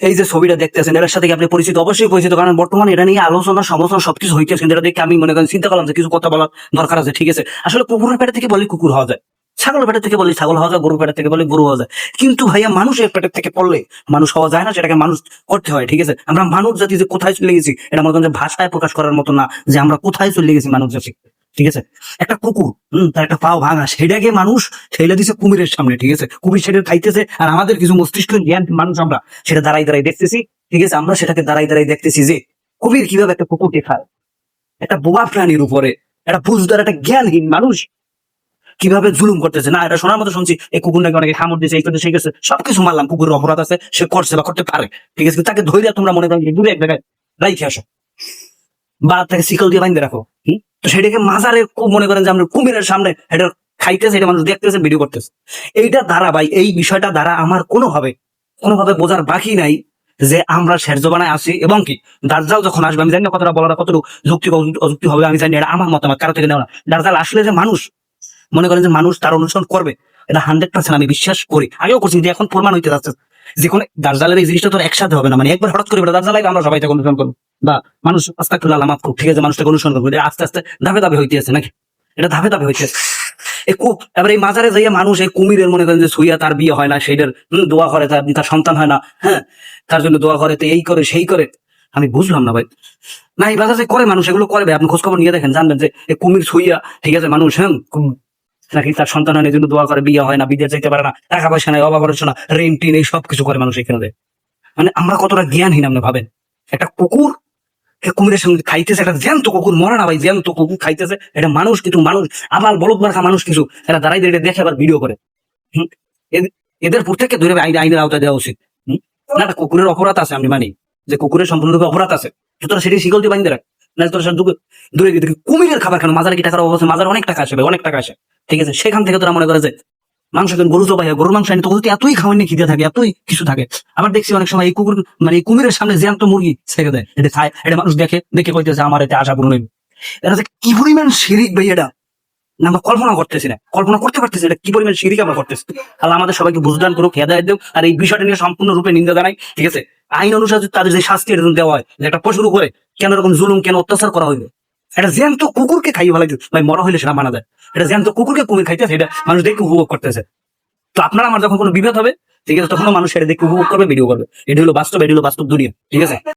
এই যে ছবিটা দেখতেছেন এর সাথে কি আপনি পরিচিত? অবশ্যই পরিচিত, কারণ বর্তমানে এটা নিয়ে আলোচনা সমালোচনা সবকিছু হইতেছে। এটা দেখে আমি মনে করেন চিন্তা করলাম যে কিছু কথা বলার দরকার আছে। ঠিক আছে, আসলে কুকুরের পেটে থেকে বলে কুকুর হওয়া যায়, ছাগলের পেটের থেকে বলে ছাগল হওয়া যায়, গরুর পেটের থেকে বলে গরু হওয়া যায়। কিন্তু ভাইয়া মানুষের পেটের থেকে পড়লে মানুষ হওয়া যায় না, সেটাকে মানুষ করতে হয়। ঠিক আছে, আমরা মানুষ জাতি যে কোথায় চলে গেছি এটা মনে করেন যে ভাষায় প্রকাশ করার মতো না, যে আমরা কোথায় চলে গেছি মানুষ জাতি। ঠিক আছে, একটা কুকুর তার একটা পাও ভাঙা, সেটাকে মানুষ ঠেলে দিছে কুমিরের সামনে। ঠিক আছে, কুমির সেটা খাইতেছে, আর আমাদের কিছু মস্তিষ্ক জ্ঞান মানুষ আমরা সেটা দাঁড়াই দাঁড়াই দেখতেছি। ঠিক আছে, আমরা সেটাকে দাঁড়াই দাঁড়াই দেখতেছি যে কুমির কিভাবে একটা কুকুরকে খায়। একটা বোবা প্রাণীর উপরে একটা বুঝদার একটা জ্ঞানহীন মানুষ কিভাবে জুলুম করতেছে। না, এটা শোনার মতো শুনছি এই কুকুরটাকে অনেকে কামড় দিয়েছে, এই করতে সেই করছে, সবকিছু মানলাম, কুকুরের অপরাধ আছে, সে করছে বা করতে পারে। ঠিক আছে, তাকে ধৈর্য তোমরা মনে করেন দূরে এক জায়গায় রাইখে আসো বা তাকে শিকল দিয়ে বাইন্ধে রাখো। তো সেটাকে মাজারে মনে করেন যে আমরা কুমিরের সামনে এটা খাইতেছে, এটা মানুষ দেখতেছে, ভিডিও করতেছে। এইটা দ্বারা ভাই, এই বিষয়টা দ্বারা আমার কোনোভাবে বোঝার বাকি নাই যে আমরা শের জবানায় আছি, এবং কি দার্জাল যখন আসবে, আমি জানি না কতটা বলাটা কতটুকু যুক্তি অযুক্তি হবে, আমি জানি এটা আমার মতামত, কারো থেকে নেওয়া না। দার্জাল আসলে যে মানুষ মনে করেন যে মানুষ তার অনুসরণ করবে, এটা 100% আমি বিশ্বাস করি, আগেও করছি, যে এখন প্রমাণ হইতে যাচ্ছে যে কোনো দার্জালের এই জিনিসটা তো একসাথে হবে না। মানে একবার হঠাৎ করে দার্জাল আমরা সবাই তাকে অনুসরণ করবো, বা মানুষ আস্তাগফিরুল্লাহ মাফ করুক, ঠিক আছে, মানুষটাকে অনুসরণ করবো। এটা আস্তে আস্তে ধাপে ধাপে হইতে আছে নাকি, এটা ধাপে ধাপে হইতে আছে। এবার এই মাজারে যাইয়া মানুষ এই কুমিরের মনে করেন যে ছুইয়া তার বিয়ে হয় না, সেইটার দোয়া করে, তার সন্তান হয় না, হ্যাঁ, তার জন্য দোয়া করে, তো এই করে সেই করে। আমি বুঝলাম না ভাই, না এই বাজারে করে মানুষ এগুলো করে ভাই, আপনি খোঁজখবর নিয়ে দেখেন, জানবেন যে এই কুমির ছুইয়া, ঠিক আছে, মানুষ নাকি তার সন্তান হয় না, জন্য দোয়া করে, বিয়ে হয় না, বিদেশ যেতে পারে না, টাকা পয়সা নাই, অভাব অনটন, ঋণ টিন, এই সব কিছু করে মানুষ এখানে। মানে আমরা কতটা জ্ঞানহীন আপনি ভাবেন। একটা কুকুর কুমিরের সঙ্গে খাইতেছে, একটা জ্যান্ত কুকুর, মরে না ভাই, জ্যান্ত কুকুর খাইতেছে, এটা মানুষ কিছু মানুষ আবার বলদ মার্কা মানুষ কিছু এরা দাঁড়াই দাঁড়িয়ে দেখে আবার ভিডিও করে। এদের প্রত্যেককে ধরে আইনের আওতায় দেওয়া উচিত। না, একটা কুকুরের অপরাধ আছে, আমি মানি যে কুকুরের সম্পূর্ণরূপে অপরাধ আছে, সুতরাং সেটি শিকল দিয়ে বাইন্ধে রাখ, না তোর দূরে গিয়ে কুমিরের খাবার কেন? মাজারে কি টাকার অবস্থা? মাজারে অনেক টাকা আসে ভাই, অনেক টাকা আসে। ঠিক আছে, সেখান থেকে তোরা মনে করে যে মাংস কেন, গরু জবাই হয়, গরুর মাংস আনি, তখন এতই খাওয়ানি খিদে থাকে, এতই কিছু থাকে। আবার দেখছি অনেক সময় এই কুকুর মানে এই কুমিরের সামনে জ্যান্ত মুরগি ছেড়ে দেয়, এটা খায়, এটা মানুষ দেখে দেখে কইতেছে আমার এতে আশা পূরণ হইবে। এটা যে কি পরিমাণ শিরিক ভাই, এটা না আমরা কল্পনা করতেছি না, কল্পনা করতে পারতেছি এটা কি পরিমাণ শিরিক আমরা করতেছি। আল্লাহ আমাদের সবাইকে বুঝদান করুক, হেদায়েত দেব। আর এই বিষয়টা নিয়ে সম্পূর্ণরূপে নিন্দা জানাই। ঠিক আছে, আইন অনুসারে তাদের যে শাস্তি এটা দেওয়া হয়, যে একটা পশুর উপরে কেন এরকম জুলুম, কেন অত্যাচার করা হইবে, এটা জ্যান্ত কুকুরকে খাইয়ে ভালো ভাই, মরা হইলে সেটা মানা যায়। এটা জ্যান্ত কুকুরকে কুমির খাইতেছে, এটা মানুষ দেখে উপভোগ করতেছে। তো আপনারা আমার যখন কোনো বিভেদ হবে, ঠিক আছে, তখন মানুষ এটা দেখে উপভোগ করবে, ভিডিও করবে। এটা হলো বাস্তব, এটা হলো বাস্তব দুনিয়া। ঠিক আছে।